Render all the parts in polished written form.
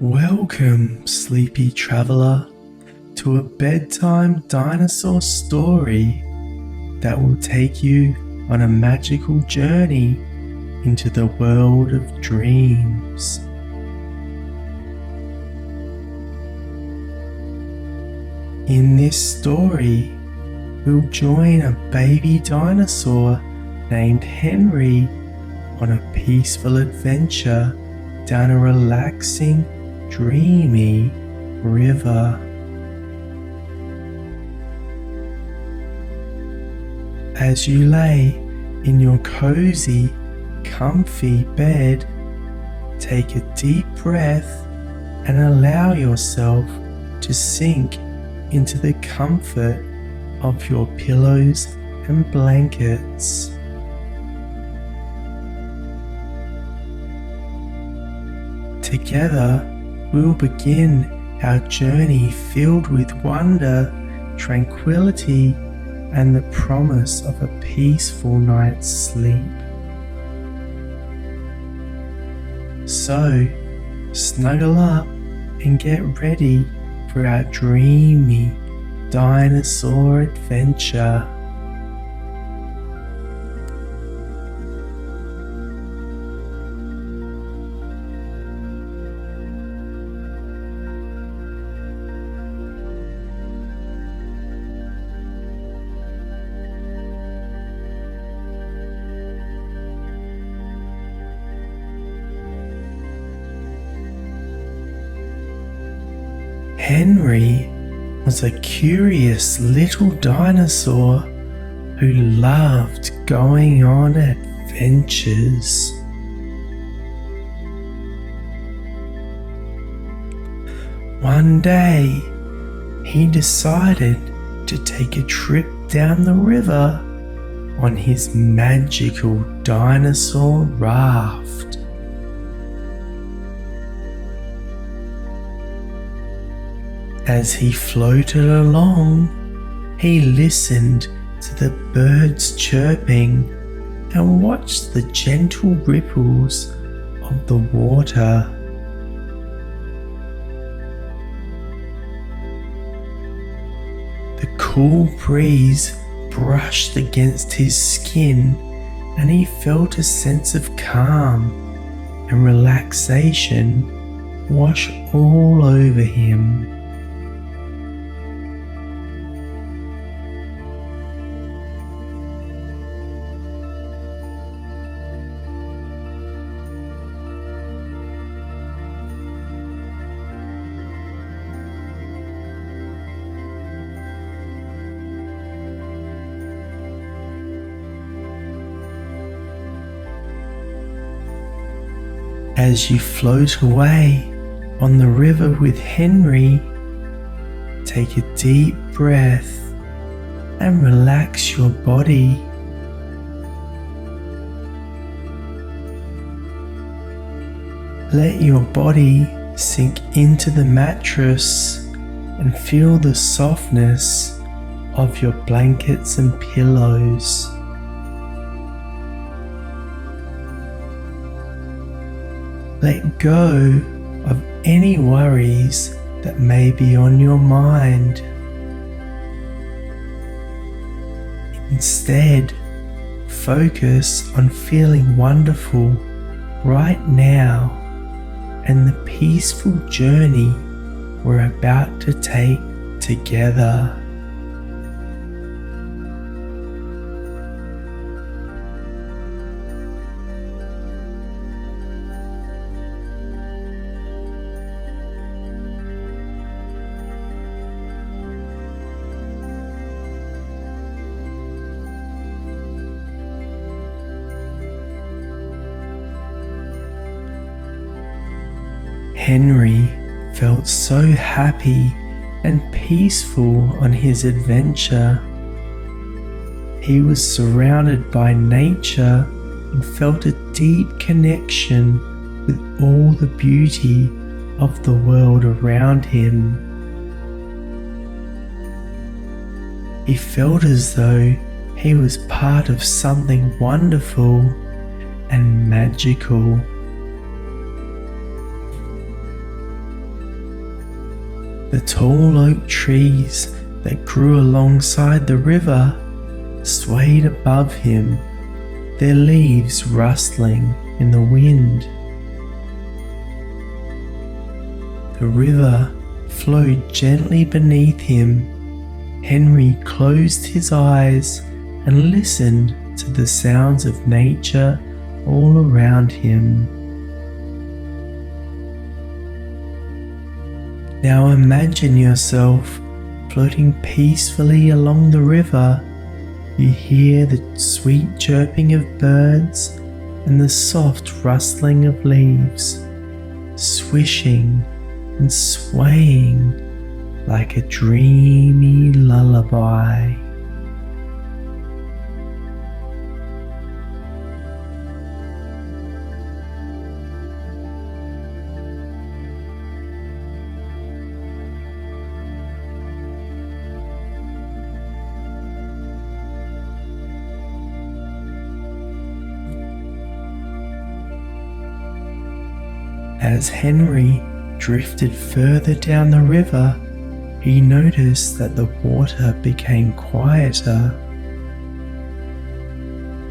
Welcome, sleepy traveler, to a bedtime dinosaur story that will take you on a magical journey into the world of dreams. In this story, we'll join a baby dinosaur named Henry on a peaceful adventure down a relaxing, dreamy river. As you lay in your cozy, comfy bed, take a deep breath and allow yourself to sink into the comfort of your pillows and blankets. Together, we'll begin our journey filled with wonder, tranquility, and the promise of a peaceful night's sleep. So, snuggle up and get ready for our dreamy dinosaur adventure. Henry was a curious little dinosaur who loved going on adventures. One day, he decided to take a trip down the river on his magical dinosaur raft. As he floated along, he listened to the birds chirping and watched the gentle ripples of the water. The cool breeze brushed against his skin, and he felt a sense of calm and relaxation wash all over him. As you float away on the river with Henry, take a deep breath and relax your body. Let your body sink into the mattress and feel the softness of your blankets and pillows. Let go of any worries that may be on your mind. Instead, focus on feeling wonderful right now and the peaceful journey we're about to take together. Henry felt so happy and peaceful on his adventure. He was surrounded by nature and felt a deep connection with all the beauty of the world around him. He felt as though he was part of something wonderful and magical. The tall oak trees that grew alongside the river swayed above him, their leaves rustling in the wind. The river flowed gently beneath him. Henry closed his eyes and listened to the sounds of nature all around him. Now imagine yourself floating peacefully along the river. You hear the sweet chirping of birds and the soft rustling of leaves, swishing and swaying like a dreamy lullaby. As Henry drifted further down the river, he noticed that the water became quieter.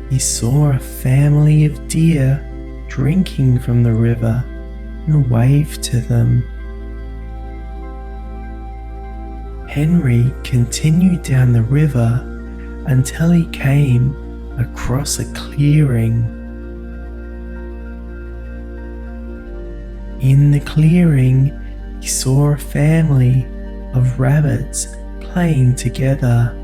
He saw a family of deer drinking from the river and waved to them. Henry continued down the river until he came across a clearing. In the clearing, he saw a family of rabbits playing together.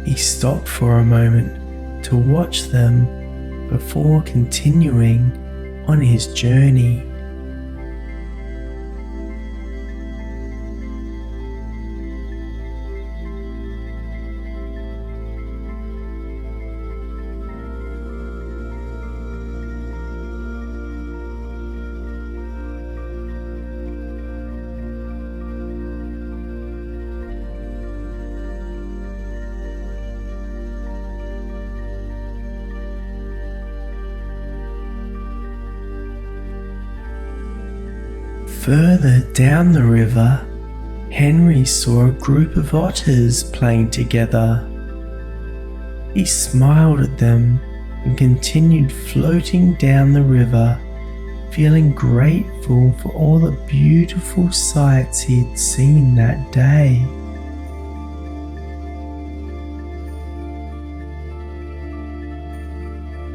He stopped for a moment to watch them before continuing on his journey. Further down the river, Henry saw a group of otters playing together. He smiled at them and continued floating down the river, feeling grateful for all the beautiful sights he had seen that day.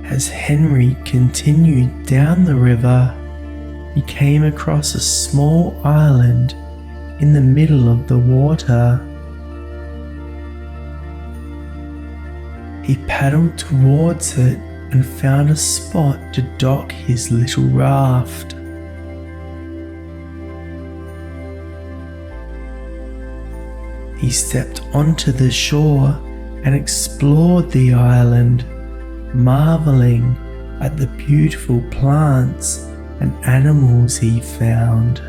As Henry continued down the river, he came across a small island in the middle of the water. He paddled towards it and found a spot to dock his little raft. He stepped onto the shore and explored the island, marveling at the beautiful plants and animals he found.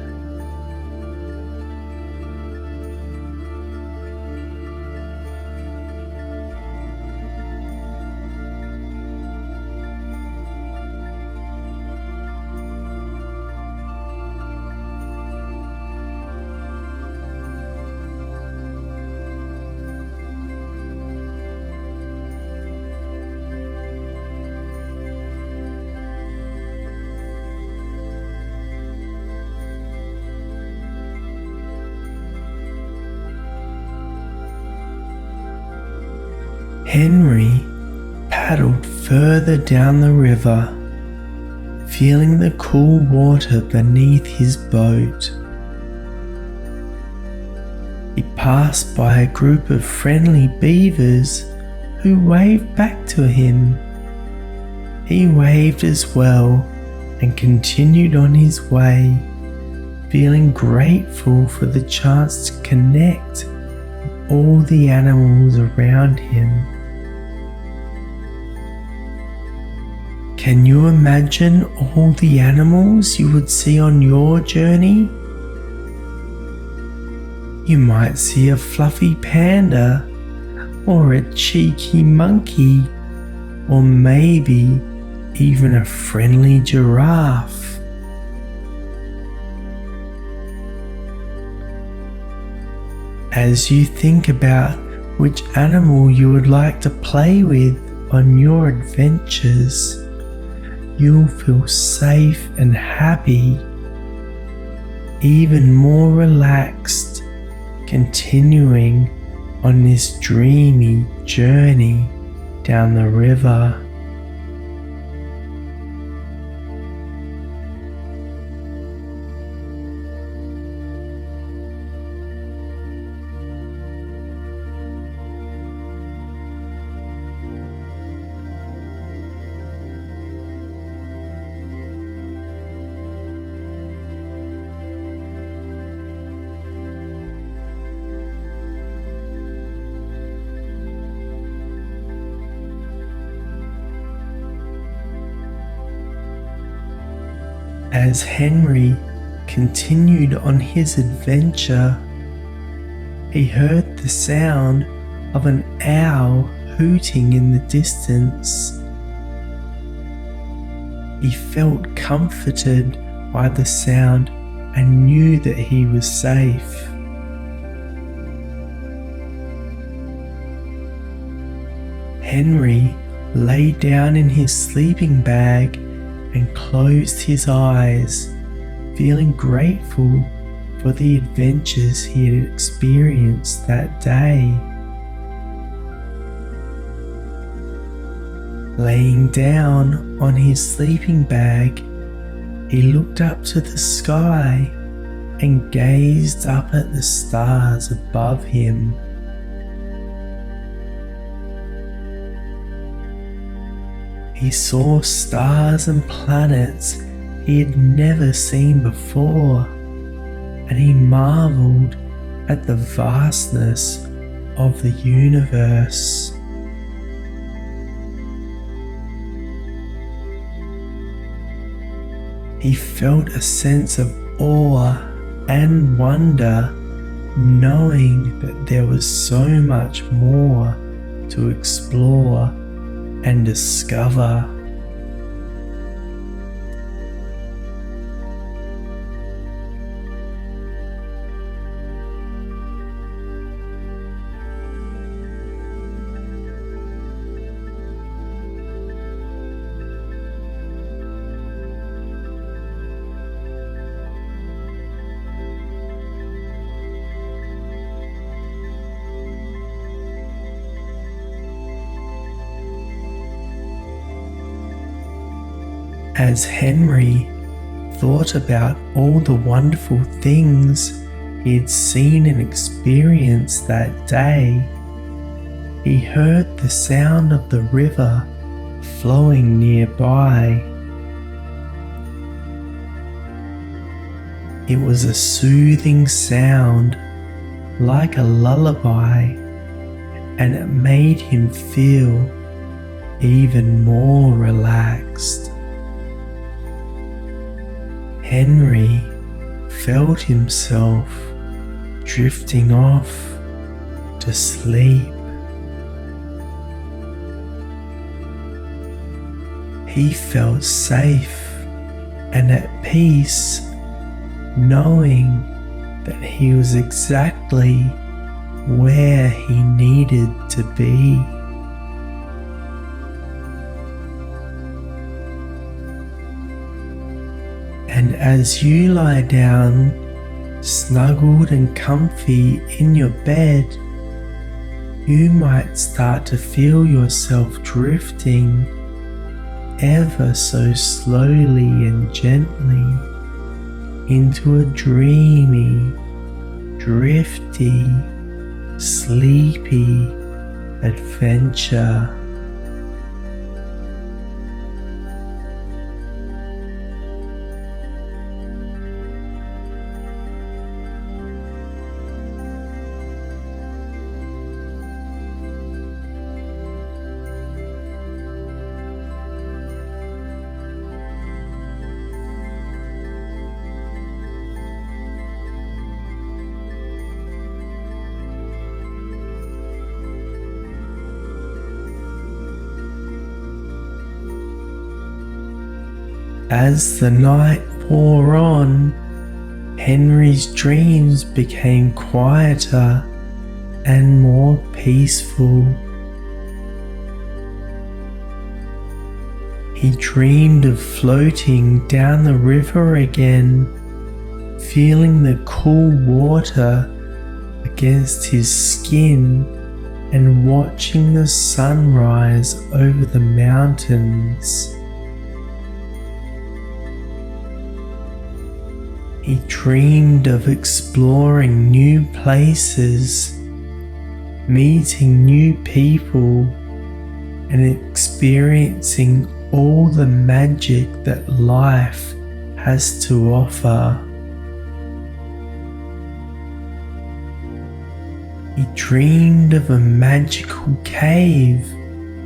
Henry paddled further down the river, feeling the cool water beneath his boat. He passed by a group of friendly beavers who waved back to him. He waved as well and continued on his way, feeling grateful for the chance to connect with all the animals around him. Can you imagine all the animals you would see on your journey? You might see a fluffy panda, or a cheeky monkey, or maybe even a friendly giraffe. As you think about which animal you would like to play with on your adventures, you'll feel safe and happy, even more relaxed, continuing on this dreamy journey down the river. As Henry continued on his adventure, he heard the sound of an owl hooting in the distance. He felt comforted by the sound and knew that he was safe. Henry lay down in his sleeping bag and closed his eyes, feeling grateful for the adventures he had experienced that day. Laying down on his sleeping bag, he looked up to the sky and gazed up at the stars above him. He saw stars and planets he had never seen before, and he marveled at the vastness of the universe. He felt a sense of awe and wonder, knowing that there was so much more to explore and discover. As Henry thought about all the wonderful things he had seen and experienced that day, he heard the sound of the river flowing nearby. It was a soothing sound, like a lullaby, and it made him feel even more relaxed. Henry felt himself drifting off to sleep. He felt safe and at peace, knowing that he was exactly where he needed to be. And as you lie down, snuggled and comfy in your bed, you might start to feel yourself drifting ever so slowly and gently into a dreamy, drifty, sleepy adventure. As the night wore on, Henry's dreams became quieter and more peaceful. He dreamed of floating down the river again, feeling the cool water against his skin and watching the sunrise over the mountains. He dreamed of exploring new places, meeting new people, and experiencing all the magic that life has to offer. He dreamed of a magical cave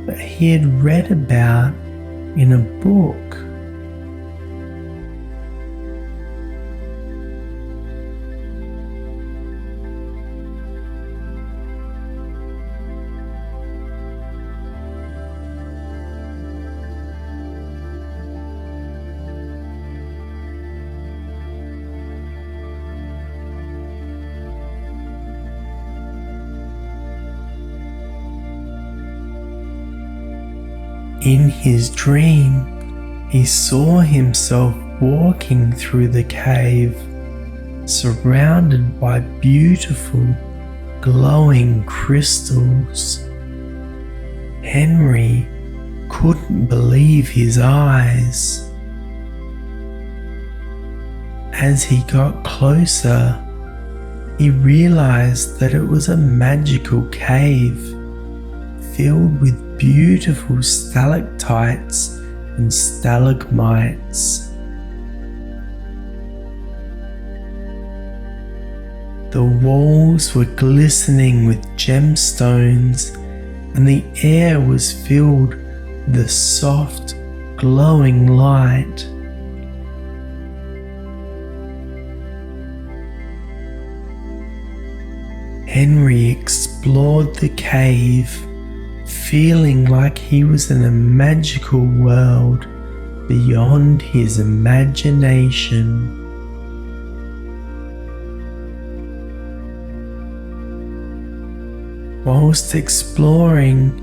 that he had read about in a book. In his dream, he saw himself walking through the cave, surrounded by beautiful, glowing crystals. Henry couldn't believe his eyes. As he got closer, he realized that it was a magical cave filled with beautiful stalactites and stalagmites. The walls were glistening with gemstones, and the air was filled with a soft, glowing light. Henry explored the cave, feeling like he was in a magical world beyond his imagination. Whilst exploring,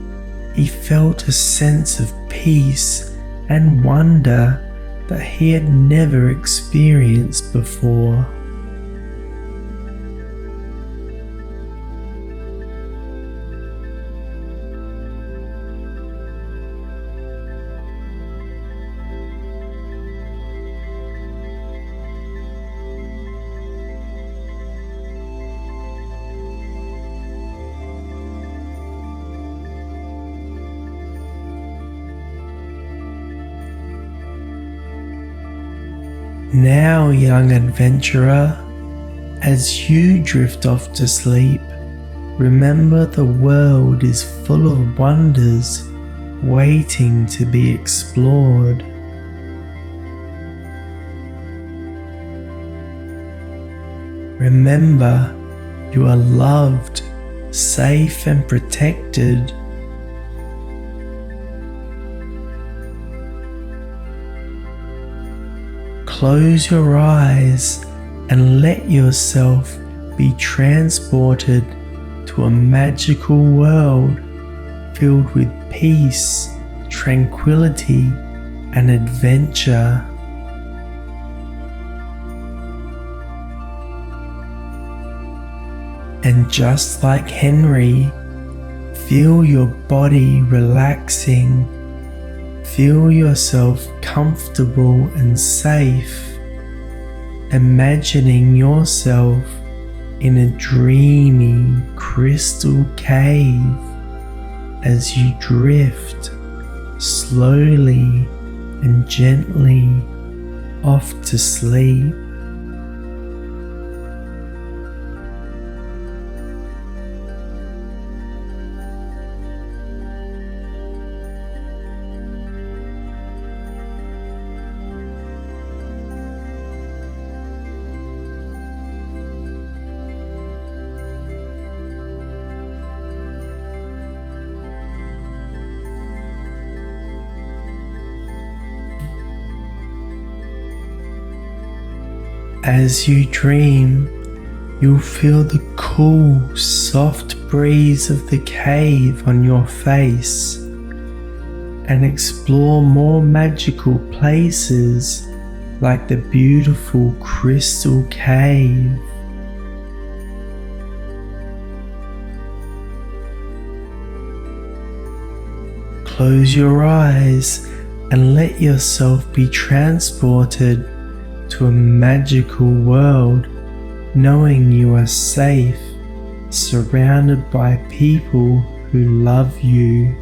he felt a sense of peace and wonder that he had never experienced before. Now, young adventurer, as you drift off to sleep, remember the world is full of wonders waiting to be explored. Remember, you are loved, safe and protected. Close your eyes and let yourself be transported to a magical world filled with peace, tranquility, and adventure. And just like Henry, feel your body relaxing. Feel yourself comfortable and safe, imagining yourself in a dreamy crystal cave as you drift slowly and gently off to sleep. As you dream, You'll feel the cool, soft breeze of the cave on your face and explore more magical places like the beautiful crystal cave. Close your eyes and let yourself be transported to a magical world, knowing you are safe, surrounded by people who love you.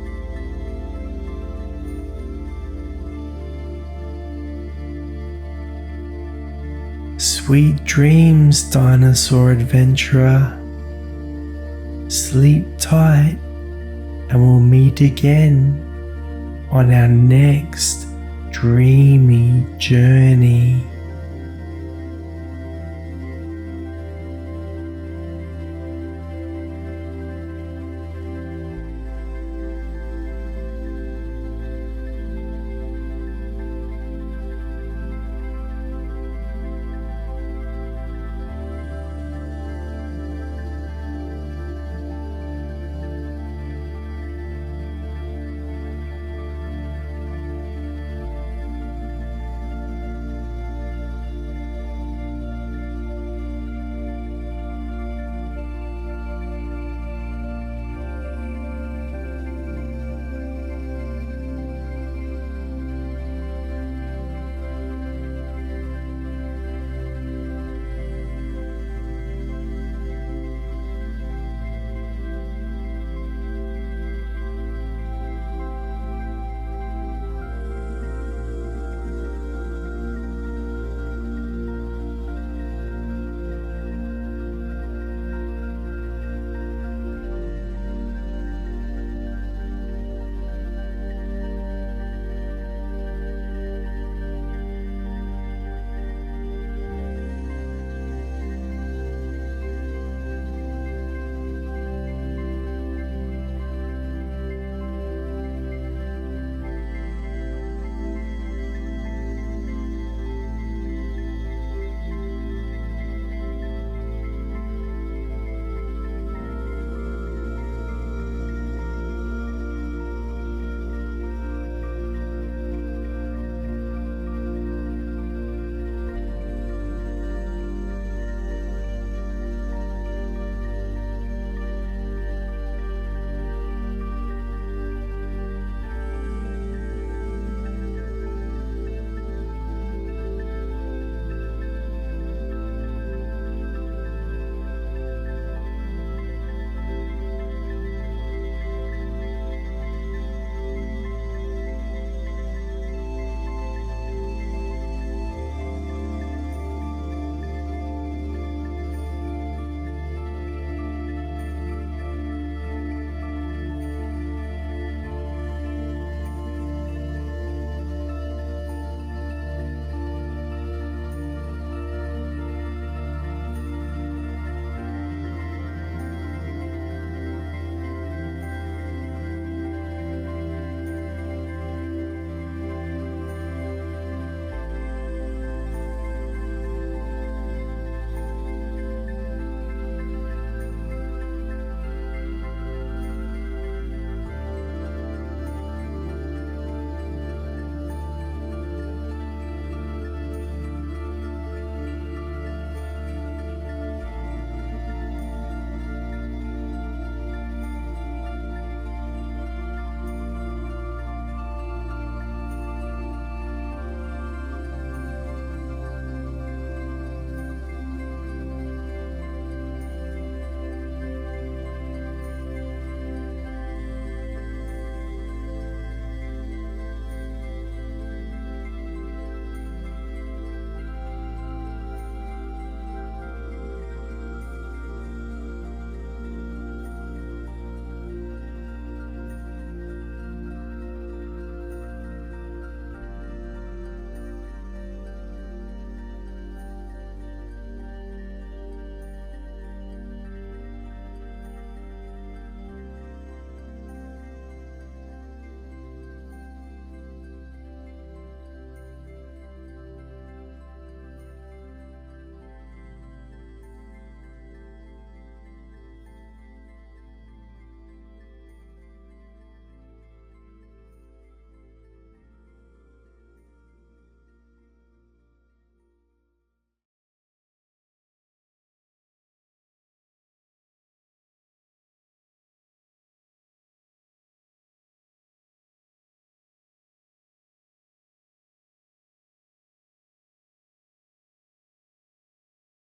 Sweet dreams, dinosaur adventurer. Sleep tight, and we'll meet again on our next dreamy journey.